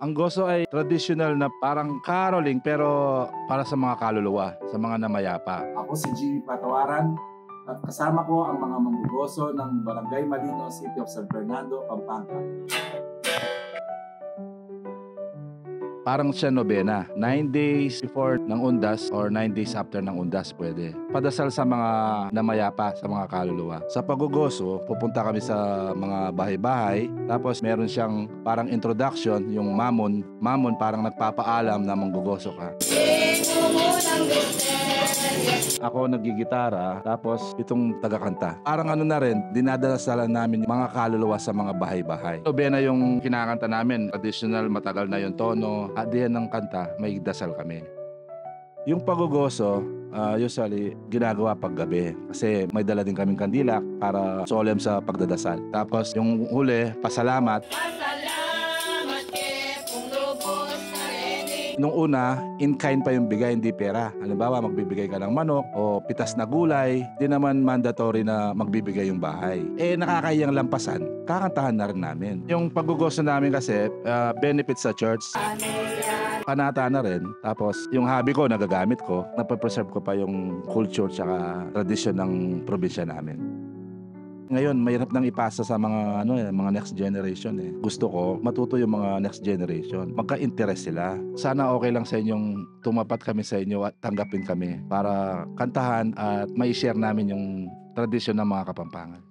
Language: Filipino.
Ang goso ay traditional na parang caroling pero para sa mga kaluluwa, sa mga namayapa. Ako si Jimmy Patawaran at kasama ko ang mga mambuboso ng Barangay Malino, City of San Fernando, Pampanga. Parang siya nobena. 9 days before ng undas or 9 days after ng undas pwede. Padasal sa mga namayapa, sa mga kaluluwa. Sa pagugoso, pupunta kami sa mga bahay-bahay. Tapos meron siyang parang introduction, yung mamon. Mamon parang nagpapaalam na manggugoso ka. Ako nagigitara, tapos itong tagakanta. Parang ano na rin, dinadalasalan namin yung mga kaluluwa sa mga bahay-bahay. Nobena yung kinakanta namin, traditional, matagal na yung tono. At the end ng kanta, may dasal kami. Yung pagugoso, usually ginagawa paggabi kasi may dala din kaming kandila para solemn sa pagdadasal. Tapos yung huli, pasalamat. Nung una, in kind pa yung bigay, hindi pera. Halimbawa, magbibigay ka ng manok o pitas na gulay, di naman mandatory na magbibigay yung bahay. Nakakahiyang lampasan, kakantahan na rin namin. Yung paggugoso namin kasi, benefit sa church. Panata na rin. Tapos, yung hobby ko, nagagamit ko. Napapreserve ko pa yung culture tsaka tradisyon ng probinsya namin. Ngayon, mahirap nang ipasa sa mga next generation eh. Gusto ko matuto yung mga next generation. Magka-interest sila. Sana okay lang sa inyong tumapat kami sa inyo at tanggapin kami para kantahan at mai-share namin yung tradisyon ng mga Kapampangan.